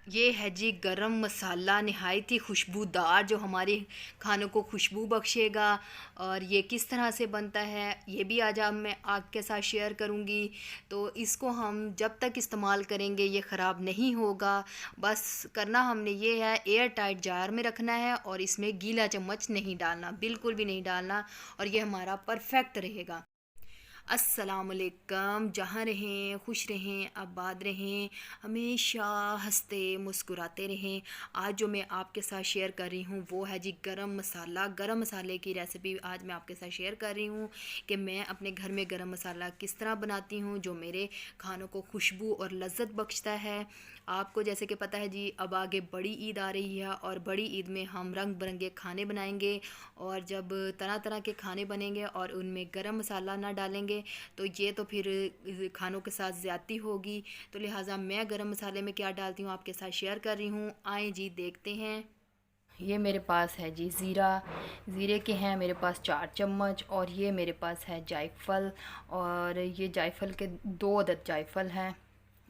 ये है जी गरम मसाला, नहायत ही खुशबूदार, जो हमारे खानों को खुशबू बख्शेगा। और ये किस तरह से बनता है ये भी आज आप मैं आपके साथ शेयर करूँगी। तो इसको हम जब तक इस्तेमाल करेंगे ये ख़राब नहीं होगा। बस करना हमने ये है, एयर टाइट जार में रखना है और इसमें गीला चम्मच नहीं डालना, बिल्कुल भी नहीं डालना, और ये हमारा परफेक्ट रहेगा। अस्सलामुअलैकुम। जहाँ रहें खुश रहें, आबाद रहें, हमेशा हंसते मुस्कुराते रहें। आज जो मैं आपके साथ शेयर कर रही हूँ वो है जी गरम मसाला। गरम मसाले की रेसिपी आज मैं आपके साथ शेयर कर रही हूँ कि मैं अपने घर में गरम मसाला किस तरह बनाती हूँ जो मेरे खानों को खुशबू और लज्जत बख्शता है। आपको जैसे कि पता है जी, अब आगे बड़ी ईद आ रही है और बड़ी ईद में हम रंग बिरंगे खाने बनाएंगे। और जब तरह तरह के खाने बनेंगे और उनमें गरम मसाला ना डालेंगे तो ये तो फिर खानों के साथ ज़्यादती होगी। तो लिहाजा मैं गरम मसाले में क्या डालती हूँ आपके साथ शेयर कर रही हूँ। आए जी देखते हैं। ये मेरे पास है जी ज़ीरा। ज़ीरे के हैं मेरे पास 4 चम्मच। और ये मेरे पास है जायफल, और ये जायफल के 2 अदद जायफल हैं।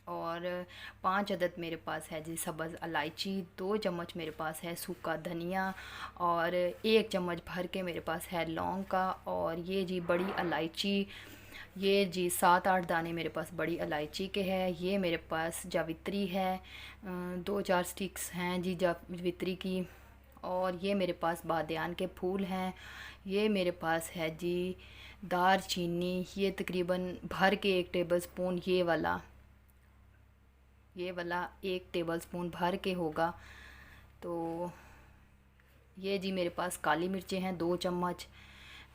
और 5 अदद मेरे पास है जी सब्ज़ इलायची। 2 चम्मच मेरे पास है सूखा धनिया। और 1 चम्मच भर के मेरे पास है लौंग का। और ये जी बड़ी इलायची, ये जी 7-8 दाने मेरे पास बड़ी इलायची के हैं। ये मेरे पास जावित्री है, 2-4 स्टिक्स हैं जी जावित्री की। और ये मेरे पास बादियान के फूल हैं। ये मेरे पास है जी दार चीनी, ये तकरीबन भर के 1 टेबल स्पून, ये वाला 1 टेबल स्पून भर के होगा। तो ये जी मेरे पास काली मिर्चें हैं 2 चम्मच।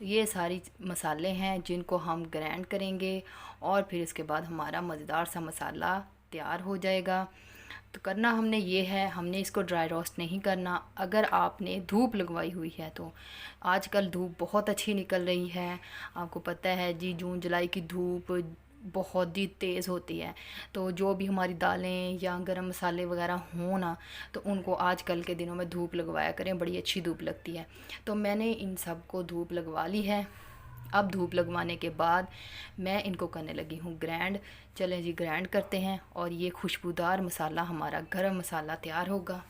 ये सारी मसाले हैं जिनको हम ग्राइंड करेंगे और फिर इसके बाद हमारा मज़ेदार सा मसाला तैयार हो जाएगा। तो करना हमने ये है, हमने इसको ड्राई रोस्ट नहीं करना। अगर आपने धूप लगवाई हुई है तो आजकल धूप बहुत अच्छी निकल रही है। आपको पता है जी, जून जुलाई की धूप बहुत ही तेज़ होती है। तो जो भी हमारी दालें या गरम मसाले वगैरह हों ना, तो उनको आजकल के दिनों में धूप लगवाया करें, बड़ी अच्छी धूप लगती है। तो मैंने इन सब को धूप लगवा ली है। अब धूप लगवाने के बाद मैं इनको करने लगी हूँ ग्राइंड। चलें जी ग्राइंड करते हैं और ये खुशबूदार मसाला हमारा गरम मसाला तैयार होगा।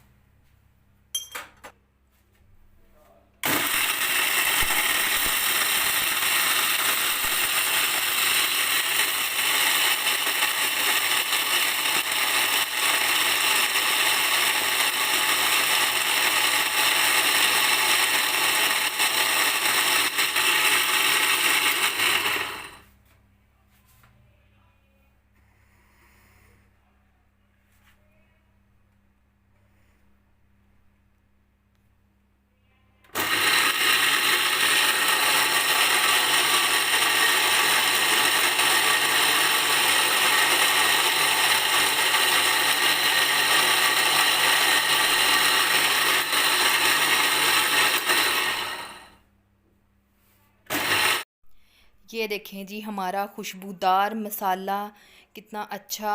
ये देखें जी हमारा खुशबूदार मसाला कितना अच्छा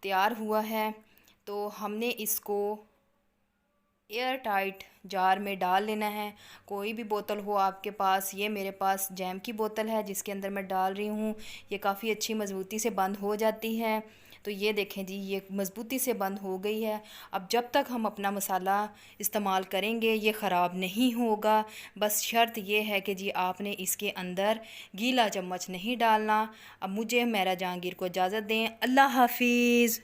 तैयार हुआ है। तो हमने इसको एयर टाइट जार में डाल लेना है। कोई भी बोतल हो आपके पास, ये मेरे पास जैम की बोतल है जिसके अंदर मैं डाल रही हूँ। ये काफ़ी अच्छी मज़बूती से बंद हो जाती है। तो ये देखें जी, ये मज़बूती से बंद हो गई है। अब जब तक हम अपना मसाला इस्तेमाल करेंगे ये ख़राब नहीं होगा। बस शर्त ये है कि जी आपने इसके अंदर गीला चम्मच नहीं डालना। अब मुझे मेरा जहांगीर को इजाज़त दें। अल्लाह हाफिज़।